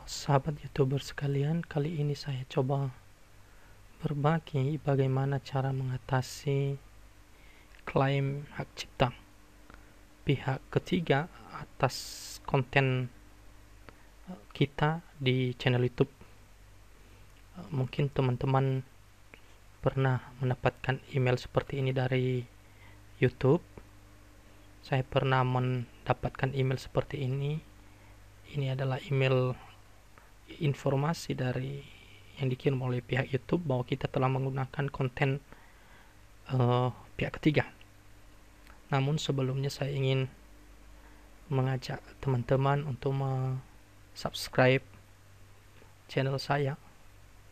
Sahabat YouTuber sekalian, kali ini saya coba berbagi bagaimana cara mengatasi klaim hak cipta pihak ketiga atas konten kita di channel YouTube. Mungkin teman-teman pernah mendapatkan email seperti ini dari YouTube. Saya pernah mendapatkan email seperti ini. Ini adalah email informasi dari yang dikirim oleh pihak YouTube bahwa kita telah menggunakan konten pihak ketiga. Namun sebelumnya saya ingin mengajak teman-teman untuk subscribe channel saya.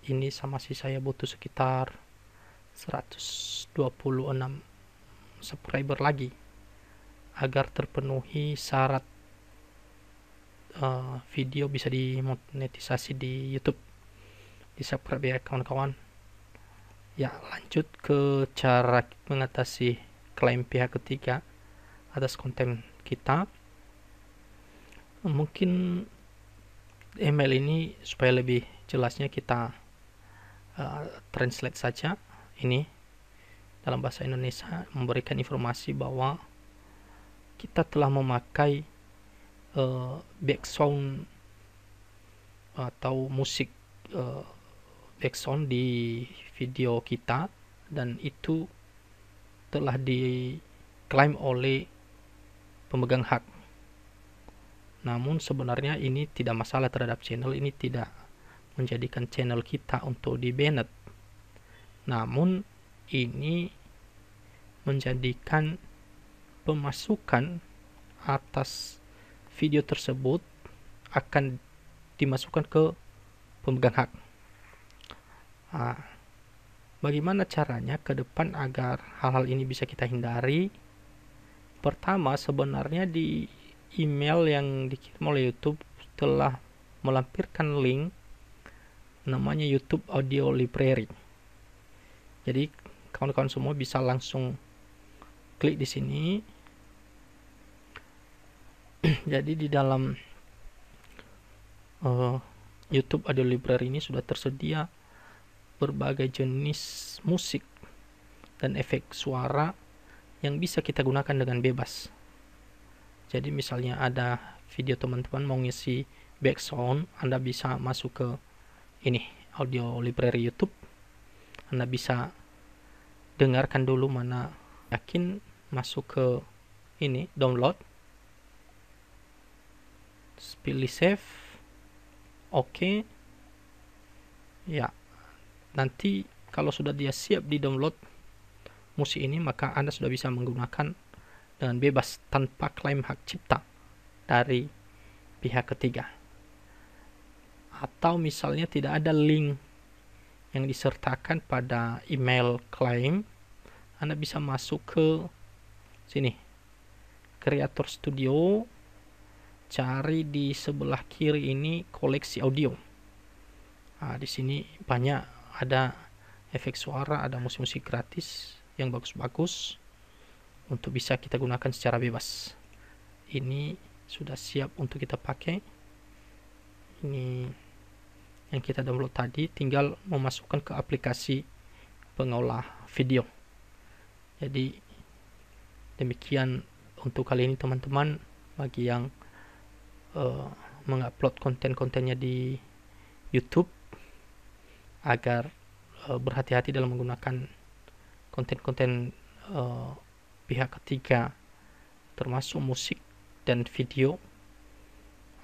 Ini masih saya butuh sekitar 126 subscriber lagi agar terpenuhi syarat video bisa dimonetisasi di YouTube. Di subscribe ya kawan-kawan. Ya, lanjut ke cara mengatasi klaim pihak ketiga atas konten kita. Mungkin email ini supaya lebih jelasnya kita translate saja. Ini dalam bahasa Indonesia memberikan informasi bahwa kita telah memakai background atau musik background di video kita, dan itu telah diklaim oleh pemegang hak. Namun sebenarnya ini tidak masalah terhadap channel, ini tidak menjadikan channel kita untuk di-banned. Namun ini menjadikan pemasukan atas video tersebut akan dimasukkan ke pemegang hak. Bagaimana caranya ke depan agar hal-hal ini bisa kita hindari? Pertama, sebenarnya di email yang dikirim oleh YouTube telah melampirkan link namanya YouTube Audio Library. Jadi kawan-kawan semua bisa langsung klik di sini. Jadi di dalam YouTube Audio Library ini sudah tersedia berbagai jenis musik dan efek suara yang bisa kita gunakan dengan bebas. Jadi misalnya ada video teman-teman mau ngisi background, Anda bisa masuk ke ini Audio Library YouTube. Anda bisa dengarkan dulu, mana yakin masuk ke ini download, pilih save, oke. Ya, nanti kalau sudah dia siap di download musik ini, maka Anda sudah bisa menggunakan dengan bebas tanpa klaim hak cipta dari pihak ketiga. Atau misalnya tidak ada link yang disertakan pada email klaim, Anda bisa masuk ke sini Creator Studio, cari di sebelah kiri ini koleksi audio. Di sini banyak ada efek suara, ada musik-musik gratis yang bagus-bagus untuk bisa kita gunakan secara bebas. Ini sudah siap untuk kita pakai. Ini yang kita download tadi, tinggal memasukkan ke aplikasi pengolah video. Jadi demikian untuk kali ini teman-teman. Bagi yang mengupload konten-kontennya di YouTube, agar berhati-hati dalam menggunakan konten-konten pihak ketiga termasuk musik dan video,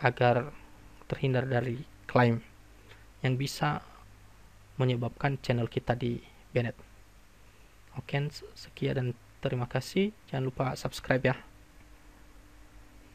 agar terhindar dari klaim yang bisa menyebabkan channel kita di banned. Oke, sekian dan terima kasih. Jangan lupa subscribe ya.